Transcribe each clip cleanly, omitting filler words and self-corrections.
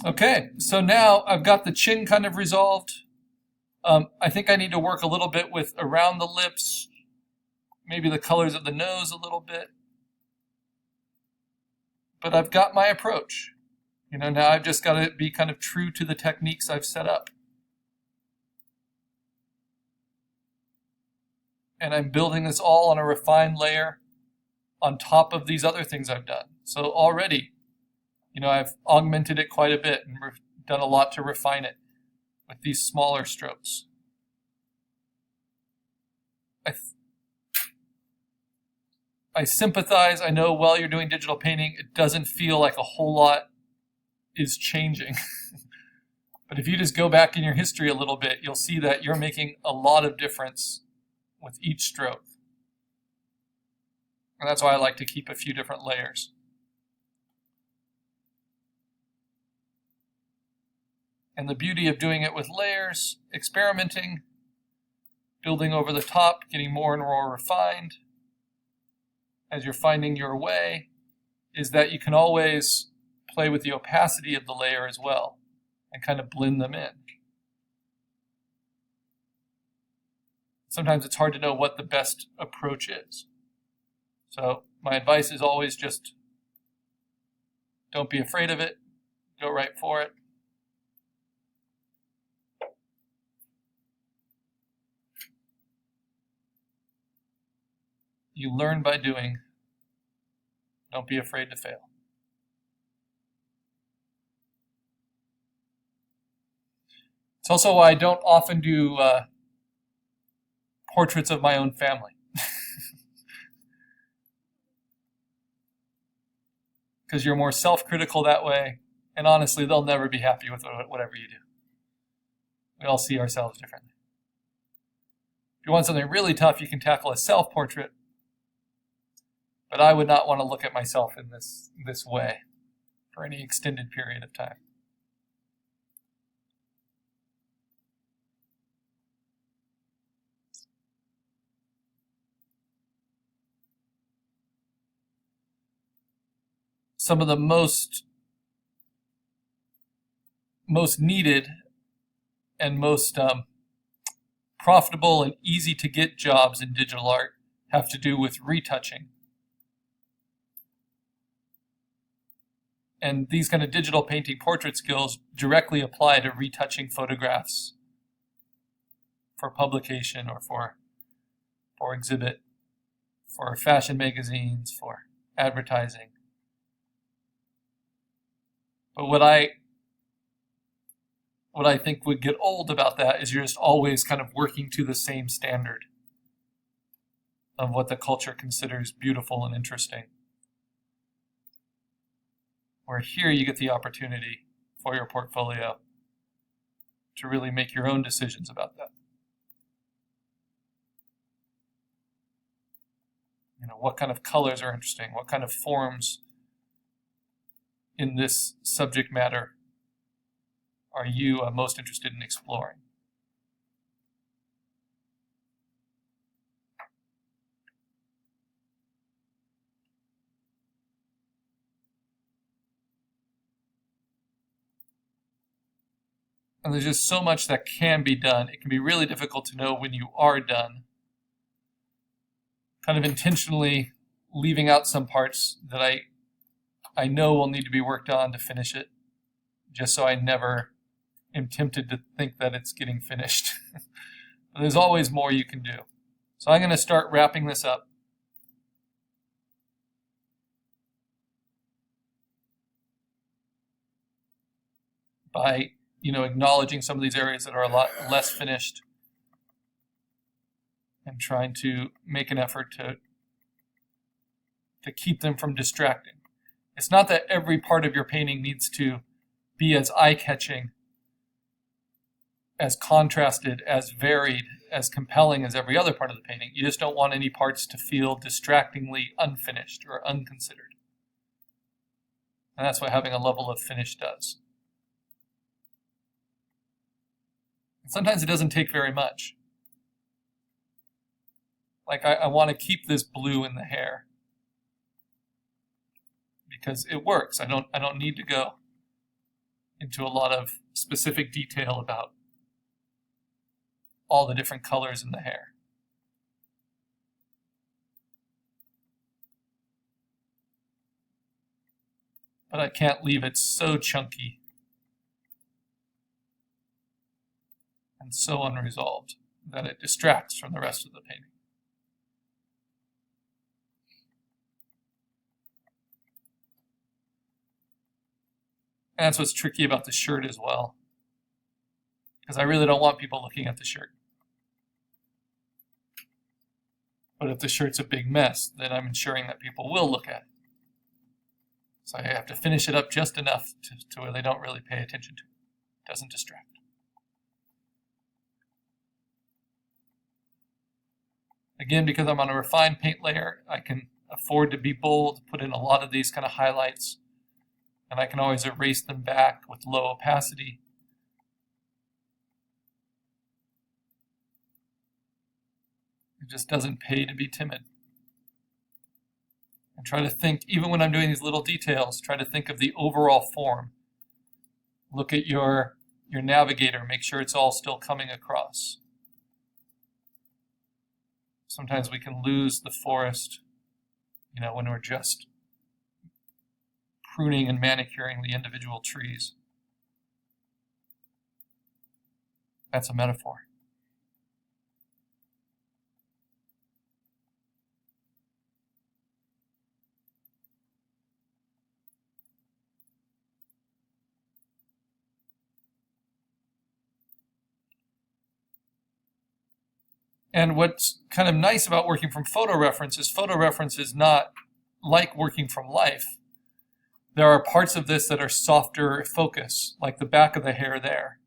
Okay, so now I've got the chin kind of resolved. I think I need to work a little bit with around the lips, maybe the colors of the nose a little bit. But I've got my approach. Now I've just got to be kind of true to the techniques I've set up. And I'm building this all on a refined layer on top of these other things I've done. So already, I've augmented it quite a bit and done a lot to refine it with these smaller strokes. I sympathize. I know while you're doing digital painting, it doesn't feel like a whole lot is changing. But if you just go back in your history a little bit, you'll see that you're making a lot of difference with each stroke. And that's why I like to keep a few different layers. And the beauty of doing it with layers, experimenting, building over the top, getting more and more refined as you're finding your way, is that you can always play with the opacity of the layer as well and kind of blend them in. Sometimes it's hard to know what the best approach is. So my advice is always just don't be afraid of it, go right for it. You learn by doing. Don't be afraid to fail. It's also why I don't often do portraits of my own family. Because you're more self-critical that way, and honestly, they'll never be happy with whatever you do. We all see ourselves differently. If you want something really tough, you can tackle a self-portrait, but I would not want to look at myself in this way for any extended period of time. Some of the most needed and most profitable and easy to get jobs in digital art have to do with retouching. And these kind of digital painting portrait skills directly apply to retouching photographs for publication or for exhibit, for fashion magazines, for advertising. But what I think would get old about that is you're just always kind of working to the same standard of what the culture considers beautiful and interesting. Where here you get the opportunity for your portfolio to really make your own decisions about that. What kind of colors are interesting? What kind of forms in this subject matter are you most interested in exploring? And there's just so much that can be done. It can be really difficult to know when you are done. Kind of intentionally leaving out some parts that I know will need to be worked on to finish it, just so I never am tempted to think that it's getting finished. But there's always more you can do. So I'm going to start wrapping this up. By acknowledging some of these areas that are a lot less finished and trying to make an effort to keep them from distracting. It's not that every part of your painting needs to be as eye-catching, as contrasted, as varied, as compelling as every other part of the painting. You just don't want any parts to feel distractingly unfinished or unconsidered. And that's what having a level of finish does. And sometimes it doesn't take very much. Like I want to keep this blue in the hair because it works. I don't need to go into a lot of specific detail about all the different colors in the hair. But I can't leave it so chunky and so unresolved that it distracts from the rest of the painting. And that's what's tricky about the shirt as well, because I really don't want people looking at the shirt. But if the shirt's a big mess, then I'm ensuring that people will look at it. So I have to finish it up just enough to where they don't really pay attention to it. It doesn't distract. Again, because I'm on a refined paint layer, I can afford to be bold, put in a lot of these kind of highlights, and I can always erase them back with low opacity. It just doesn't pay to be timid. And try to think, even when I'm doing these little details, try to think of the overall form. Look at your navigator, make sure it's all still coming across. Sometimes we can lose the forest, when we're just pruning and manicuring the individual trees. That's a metaphor. And what's kind of nice about working from photo reference is not like working from life. There are parts of this that are softer focus, like the back of the hair there.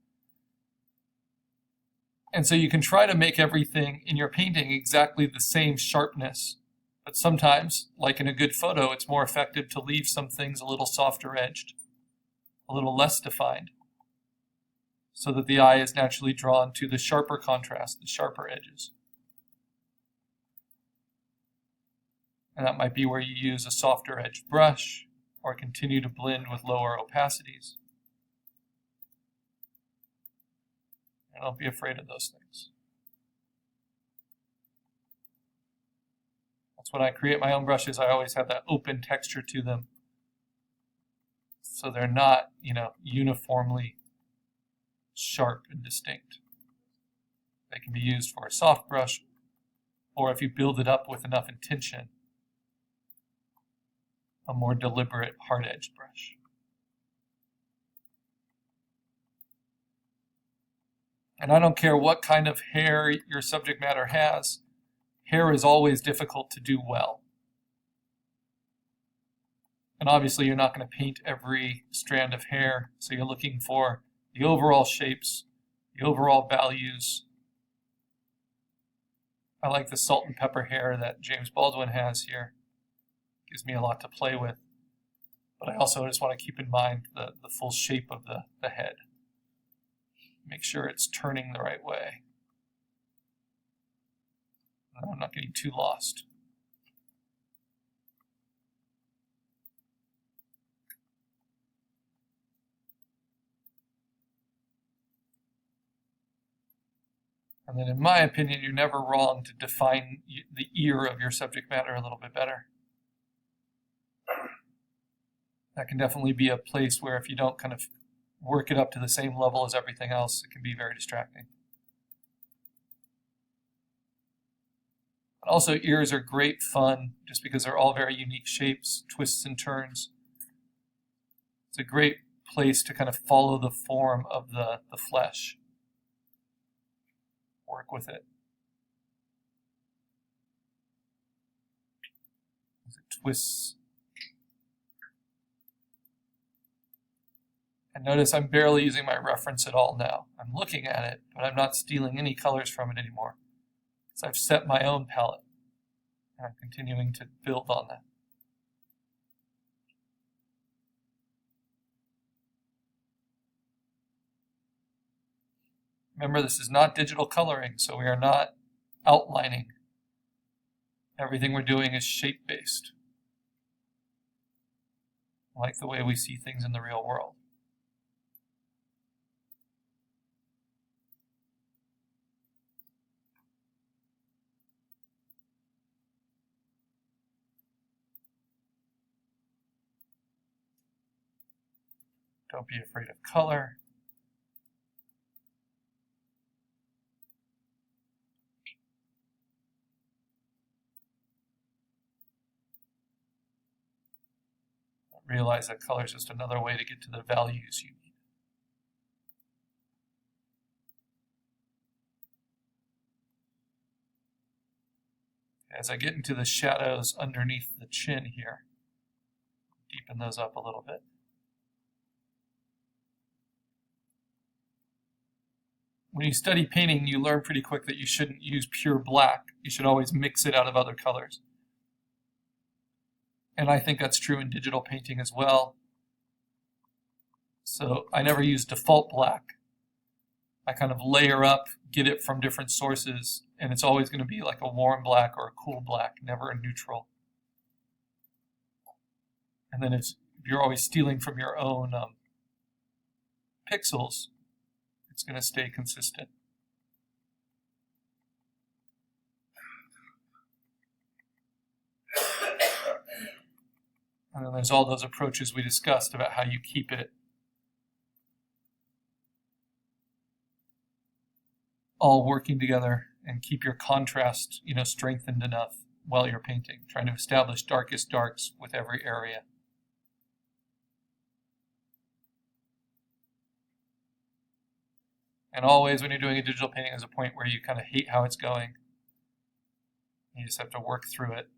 And so you can try to make everything in your painting exactly the same sharpness. But sometimes, like in a good photo, it's more effective to leave some things a little softer edged, a little less defined, so that the eye is naturally drawn to the sharper contrast, the sharper edges. And that might be where you use a softer edged brush or continue to blend with lower opacities. And don't be afraid of those things. That's when I create my own brushes, I always have that open texture to them. So they're not, uniformly sharp and distinct. They can be used for a soft brush, or if you build it up with enough intention, a more deliberate hard-edged brush. And I don't care what kind of hair your subject matter has, hair is always difficult to do well. And obviously you're not going to paint every strand of hair, so you're looking for the overall shapes, the overall values. I like the salt and pepper hair that James Baldwin has here. Gives me a lot to play with. But I also just want to keep in mind the full shape of the head. Make sure it's turning the right way. And I'm not getting too lost. And then in my opinion, you're never wrong to define the ear of your subject matter a little bit better. That can definitely be a place where if you don't kind of work it up to the same level as everything else, it can be very distracting. And also, ears are great fun just because they're all very unique shapes, twists and turns. It's a great place to kind of follow the form of the flesh. Work with it. As it twists. And notice I'm barely using my reference at all now. I'm looking at it, but I'm not stealing any colors from it anymore. So I've set my own palette, and I'm continuing to build on that. Remember, this is not digital coloring, so we are not outlining. Everything we're doing is shape-based, like the way we see things in the real world. Don't be afraid of color. Realize that color is just another way to get to the values you need. As I get into the shadows underneath the chin here, deepen those up a little bit. When you study painting, you learn pretty quick that you shouldn't use pure black. You should always mix it out of other colors. And I think that's true in digital painting as well. So I never use default black. I kind of layer up, get it from different sources, and it's always going to be like a warm black or a cool black, never a neutral. And then if you're always stealing from your own pixels, it's going to stay consistent. And then there's all those approaches we discussed about how you keep it all working together and keep your contrast, strengthened enough while you're painting, trying to establish darkest darks with every area. And always when you're doing a digital painting, there's a point where you kind of hate how it's going. You just have to work through it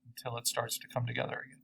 until it starts to come together again.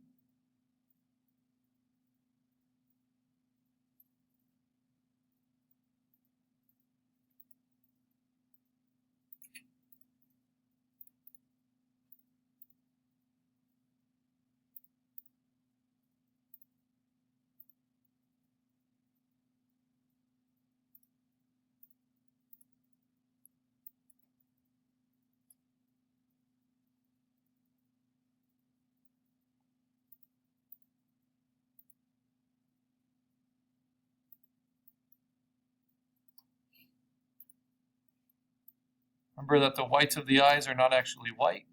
Remember that the whites of the eyes are not actually white.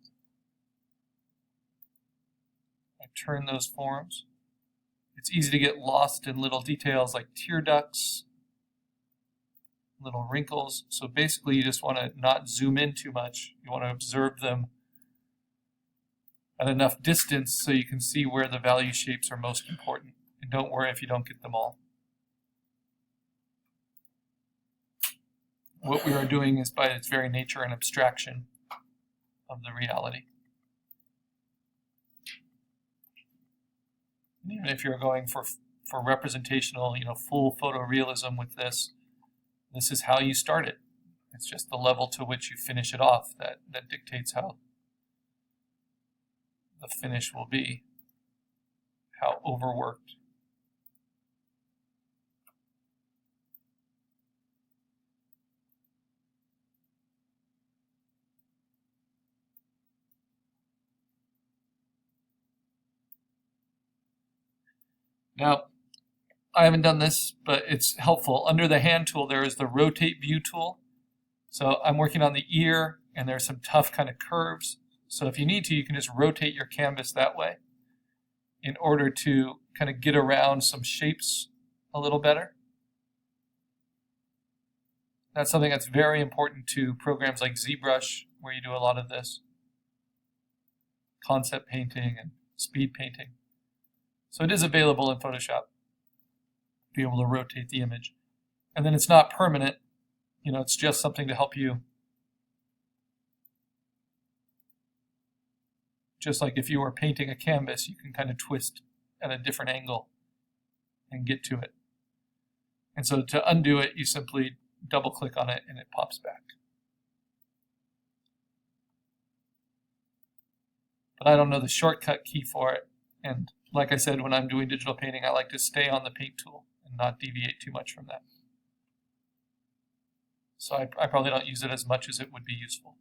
I turn those forms. It's easy to get lost in little details like tear ducts, little wrinkles. So basically you just want to not zoom in too much. You want to observe them at enough distance so you can see where the value shapes are most important. And don't worry if you don't get them all. What we are doing is by its very nature an abstraction of the reality. And even if you're going for representational, full photorealism with this, this is how you start it. It's just the level to which you finish it off that dictates how the finish will be, how overworked. Now, I haven't done this, but it's helpful. Under the hand tool, there is the rotate view tool. So I'm working on the ear, and there's some tough kind of curves. So if you need to, you can just rotate your canvas that way in order to kind of get around some shapes a little better. That's something that's very important to programs like ZBrush, where you do a lot of this. Concept painting and speed painting. So it is available in Photoshop, be able to rotate the image. And then it's not permanent, it's just something to help you. Just like if you were painting a canvas, you can kind of twist at a different angle and get to it. And so to undo it, you simply double click on it and it pops back. But I don't know the shortcut key for it. And like I said, when I'm doing digital painting, I like to stay on the paint tool and not deviate too much from that. So I probably don't use it as much as it would be useful.